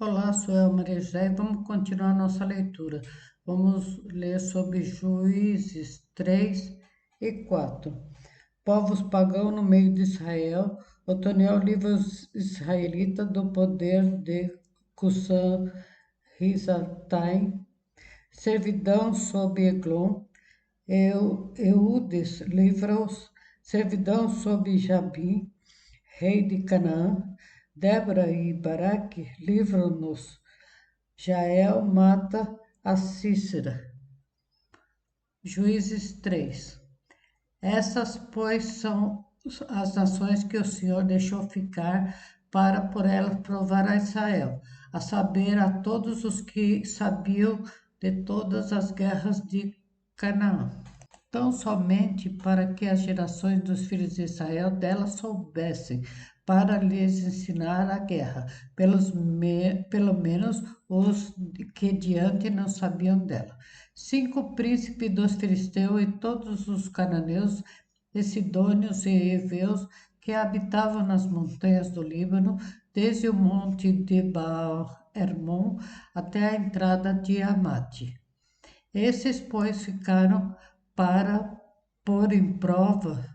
Olá, sou eu, Maria José, e vamos continuar nossa leitura. Vamos ler sobre Juízes 3 e 4. Povos pagãos no meio de Israel. Otoniel livra os israelitas do poder de Cusã-Risataim. Servidão sob Eglon. Eudes livra-os. Servidão sob Jabim, rei de Canaã. Débora e Baraque livram-nos. Jael mata a Cícera. Juízes 3. Essas, pois, são as nações que o Senhor deixou ficar para por elas provar a Israel, a saber, a todos os que sabiam de todas as guerras de Canaã. Tão somente para que as gerações dos filhos de Israel dela soubessem, para lhes ensinar a guerra, pelo menos os que diante não sabiam dela. 5 príncipes dos filisteus e todos os cananeus, e sidônios e heveus que habitavam nas montanhas do Líbano, desde o monte de Baal-Hermon até a entrada de Amate. Esses, pois, ficaram para pôr em prova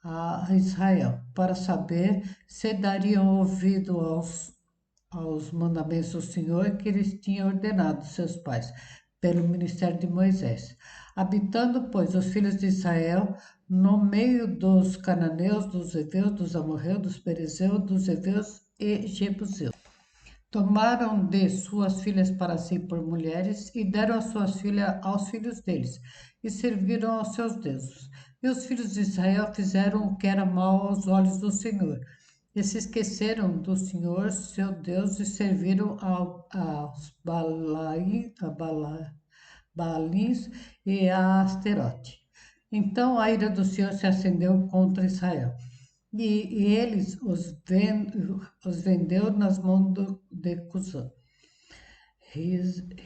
a Israel, para saber se dariam ouvido aos mandamentos do Senhor que eles tinham ordenado seus pais, pelo ministério de Moisés. Habitando, pois, os filhos de Israel no meio dos cananeus, dos heveus, dos amorreus, dos perizeus, dos heveus e jebuseus. Tomaram de suas filhas para si por mulheres e deram as suas filhas aos filhos deles, e serviram aos seus deuses. E os filhos de Israel fizeram o que era mal aos olhos do Senhor, e se esqueceram do Senhor, seu Deus, e serviram aos Baalins e a Asterote. Então a ira do Senhor se acendeu contra Israel. E eles os vendeu nas mãos de Cusã,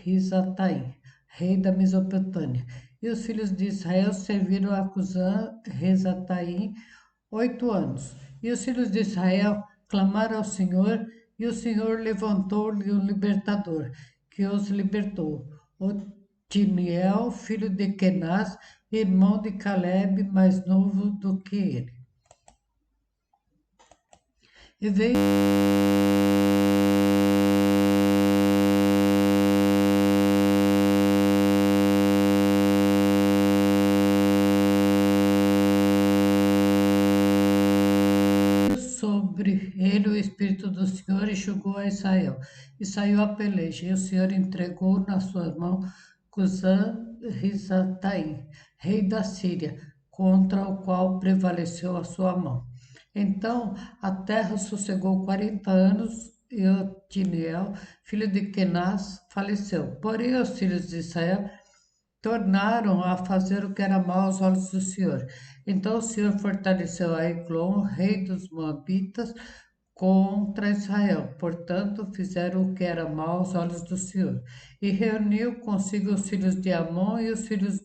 Risataim, rei da Mesopotâmia. E os filhos de Israel serviram a Cusã, Risataim, 8 anos. E os filhos de Israel clamaram ao Senhor, e o Senhor levantou-lhe um libertador, que os libertou. Otiniel, filho de Kenaz, irmão de Caleb, mais novo do que ele. E veio sobre ele o Espírito do Senhor e julgou a Israel. E saiu a peleja, e o Senhor entregou na sua mão Cusã-Risataim, rei da Síria, contra o qual prevaleceu a sua mão. Então a terra sossegou 40 anos, e Otiniel, filho de Kenaz, faleceu. Porém os filhos de Israel tornaram a fazer o que era mal aos olhos do Senhor. Então o Senhor fortaleceu a Eglon, rei dos Moabitas, contra Israel. Portanto, fizeram o que era mal aos olhos do Senhor. E reuniu consigo os filhos de Amon e os filhos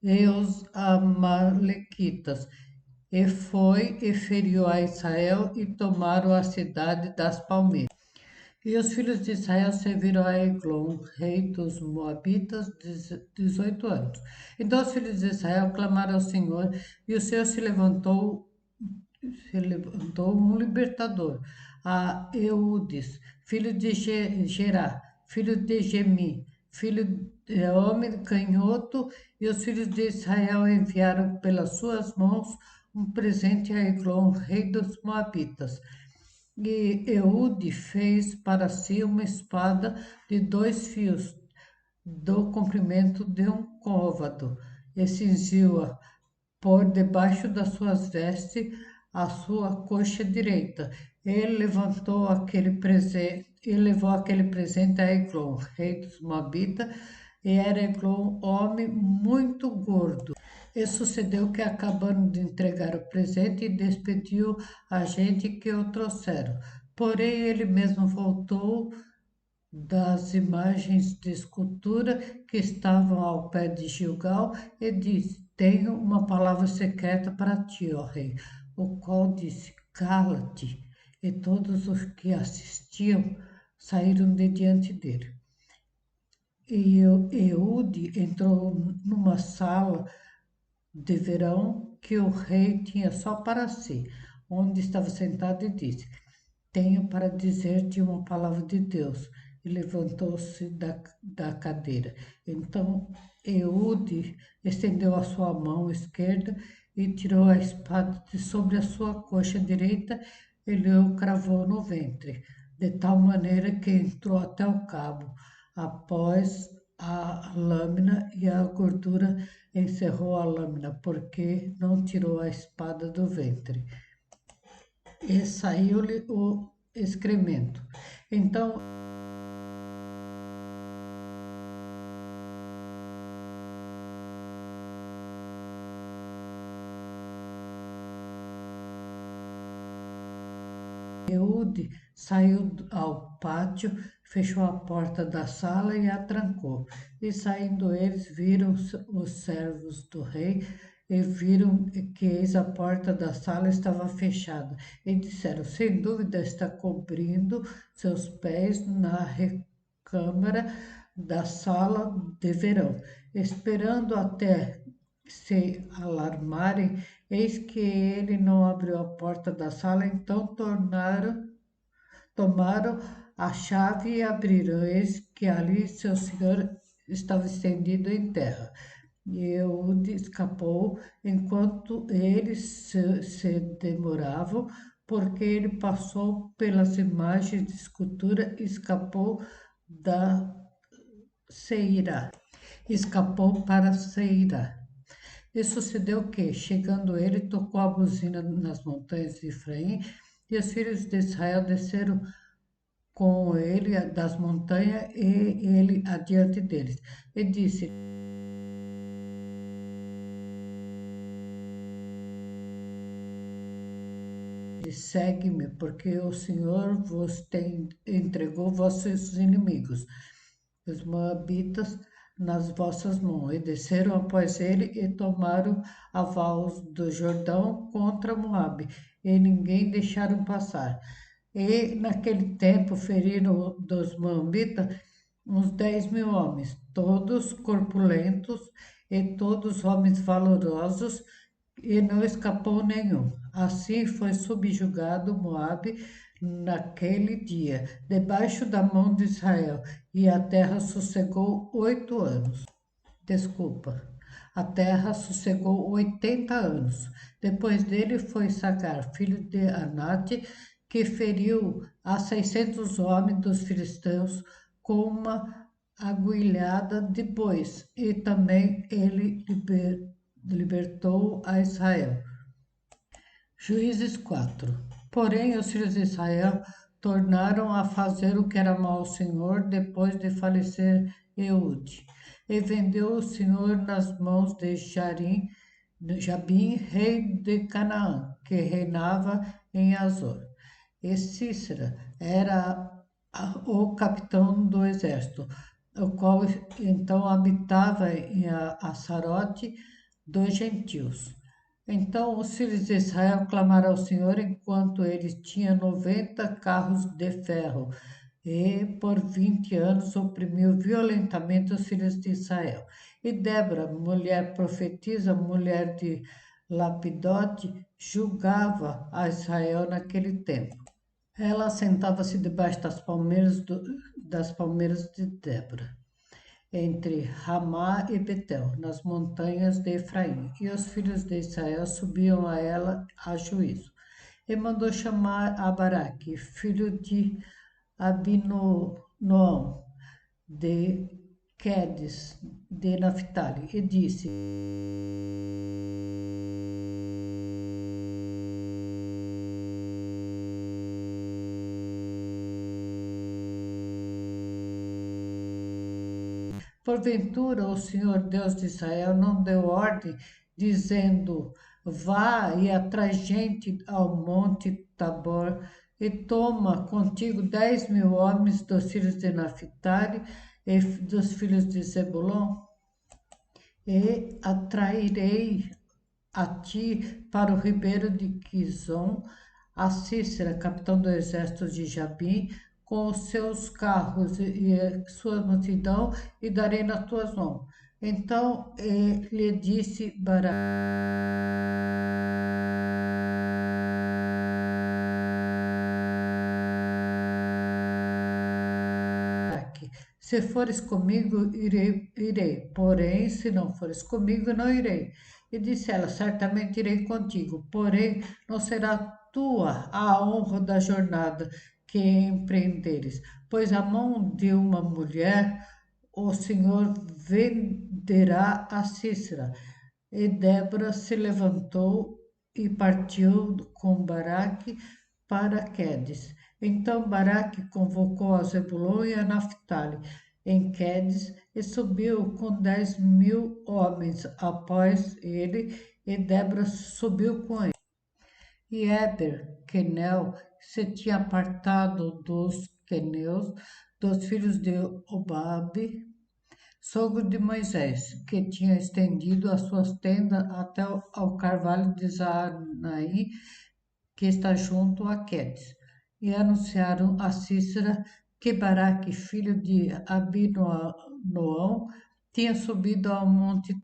e os Amalequitas. E foi e feriu a Israel e tomaram a cidade das palmeiras. E os filhos de Israel serviram a Eglon, rei dos Moabitas, 18 anos. Então os filhos de Israel clamaram ao Senhor, e o Senhor se levantou um libertador, a Eudes, filho de Gerá, filho de Gemi, filho de homem canhoto, e os filhos de Israel enviaram pelas suas mãos um presente a Eglon, rei dos Moabitas. E Eude fez para si uma espada de 2 fios, do comprimento de um côvado, e cingiu-a por debaixo das suas vestes a sua coxa direita. Ele levou aquele presente a Eglon, rei dos Moabitas, e era Eglon homem muito gordo. E sucedeu que, acabando de entregar o presente, despediu a gente que o trouxeram. Porém, ele mesmo voltou das imagens de escultura que estavam ao pé de Gilgal e disse: Tenho uma palavra secreta para ti, ó rei. O qual disse: Cala-te. E todos os que assistiam saíram de diante dele. E Eude entrou numa sala de verão que o rei tinha só para si, onde estava sentado e disse: Tenho para dizer-te uma palavra de Deus. E levantou-se da cadeira. Então Eude estendeu a sua mão esquerda e tirou a espada de sobre a sua coxa direita e lhe o cravou no ventre, de tal maneira que entrou até o cabo. Após a lâmina e a gordura encerrou a lâmina, porque não tirou a espada do ventre. E saiu-lhe o excremento. Então Eude saiu ao pátio, fechou a porta da sala e a trancou. E saindo eles, viram os servos do rei e viram que eis a porta da sala estava fechada. E disseram: Sem dúvida está cobrindo seus pés na recâmara da sala de verão, esperando até se alarmarem. Eis que ele não abriu a porta da sala, então tomaram a chave e abriram. Eis que ali seu senhor estava estendido em terra. E Eude escapou enquanto eles se demoravam, porque ele passou pelas imagens de escultura e escapou da Seirá. Escapou para Seirá. E sucedeu que, chegando ele, tocou a buzina nas montanhas de Efraim, e os filhos de Israel desceram com ele das montanhas e ele adiante deles. E disse: Segue-me, porque o Senhor vos entregou vossos inimigos, os moabitas, nas vossas mãos. E desceram após ele e tomaram a vals do Jordão contra Moabe, e ninguém deixaram passar. E naquele tempo feriram dos moabitas uns 10.000 homens, todos corpulentos e todos homens valorosos, e não escapou nenhum. Assim foi subjugado Moabe naquele dia, debaixo da mão de Israel, e a terra sossegou 8 anos. Desculpa. A terra sossegou 80 anos. Depois dele foi Sagar, filho de Anate, que feriu a 600 homens dos filisteus com uma aguilhada de bois, e também ele libertou a Israel. Juízes 4. Porém, os filhos de Israel tornaram a fazer o que era mal ao Senhor depois de falecer Eude. E vendeu o Senhor nas mãos de Jabim, rei de Canaã, que reinava em Azor. E Cícera era o capitão do exército, o qual então habitava em Assarote dos gentios. Então os filhos de Israel clamaram ao Senhor enquanto ele tinha 90 carros de ferro, e por 20 anos oprimiu violentamente os filhos de Israel. E Débora, mulher profetisa, mulher de Lapidote, julgava a Israel naquele tempo. Ela sentava-se debaixo das palmeiras de Débora, entre Ramá e Betel, nas montanhas de Efraim. E os filhos de Israel subiam a ela a juízo. E mandou chamar a Baraque, filho de Abinoam, de Quedes, de Naphtali, e disse: Porventura o Senhor Deus de Israel não deu ordem, dizendo: Vá e atrai gente ao monte Tabor, e toma contigo 10.000 homens dos filhos de Naphtali e dos filhos de Zebulon, e atrairei a ti para o ribeiro de Quizon a Cícera, capitão do exército de Jabim, com os seus carros e sua multidão e darei nas tuas mãos. Então lhe disse Baraque: se fores comigo, irei, porém, se não fores comigo, não irei. E disse ela: certamente irei contigo, porém, não será tua a honra da jornada que empreenderes, pois a mão de uma mulher o Senhor venderá a Cícera. E Débora se levantou e partiu com Baraque para Quedes. Então Baraque convocou a Zebulon e a Naphtali em Quedes e subiu com 10.000 homens após ele, e Débora subiu com ele. E Éber, Quenel, se tinha apartado dos queneus, dos filhos de Obabe, sogro de Moisés, que tinha estendido as suas tendas até ao carvalho de Zanaim, que está junto a Quedes. E anunciaram a Cícera que Baraque, filho de Abinoão, tinha subido ao monte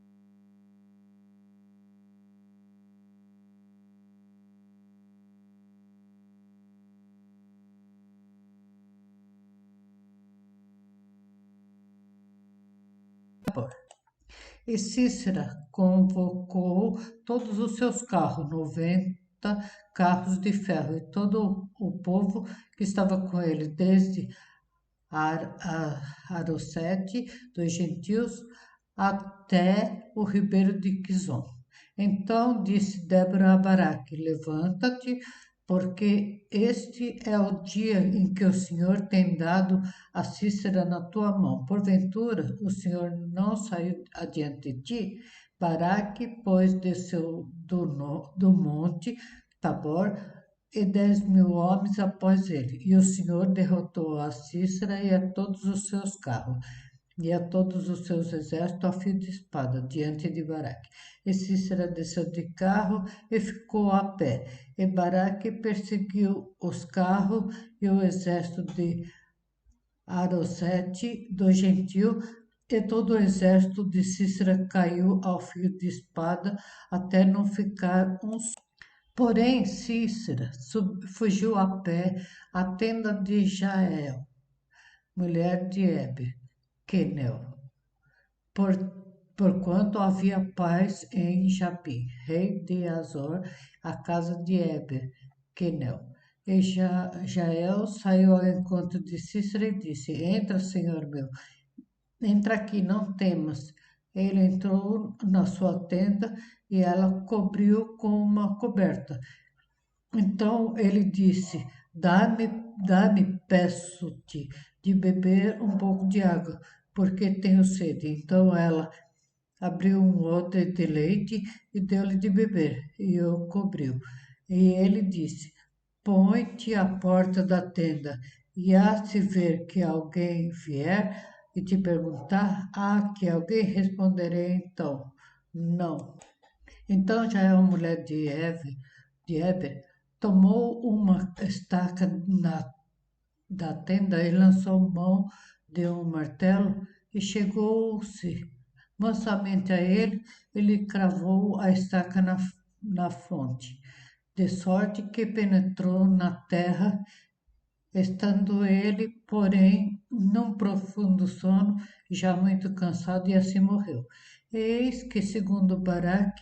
Tabor. E Cícera convocou todos os seus carros, 90 carros de ferro, e todo o povo que estava com ele, desde Arosete dos gentios até o ribeiro de Quizon. Então disse Débora a Baraque: levanta-te, porque este é o dia em que o Senhor tem dado a Cícera na tua mão. Porventura, o Senhor não saiu adiante de ti? Baraque, pois, desceu do monte Tabor e 10.000 homens após ele. E o Senhor derrotou a Cícera e a todos os seus carros e a todos os seus exércitos a fio de espada diante de Baraque. E Cícera desceu de carro e ficou a pé. E Baraque perseguiu os carros e o exército de Arosete do gentio, e todo o exército de Cícera caiu ao fio de espada até não ficar um só. Porém, Cícera fugiu a pé à tenda de Jael, mulher de Heber, Quenel, por, porquanto havia paz em Japi, rei de Azor, a casa de Heber, Quenel. E Jael saiu ao encontro de Cícera e disse: entra, senhor meu, entra aqui, não temas. Ele entrou na sua tenda e ela cobriu com uma coberta. Então ele disse: dá-me, peço-te, de beber um pouco de água, porque tenho sede. Então ela abriu um odre de leite e deu-lhe de beber, e o cobriu. E ele disse: põe-te à porta da tenda, e há se ver que alguém vier e te perguntar, que alguém responderei então, não. Então já é uma mulher de Heber, tomou uma estaca da tenda e lançou mão de um martelo e chegou-se mansamente a ele e lhe cravou a estaca na fonte, de sorte que penetrou na terra, estando ele, porém, num profundo sono, já muito cansado, e assim morreu. Eis que, segundo Baraque,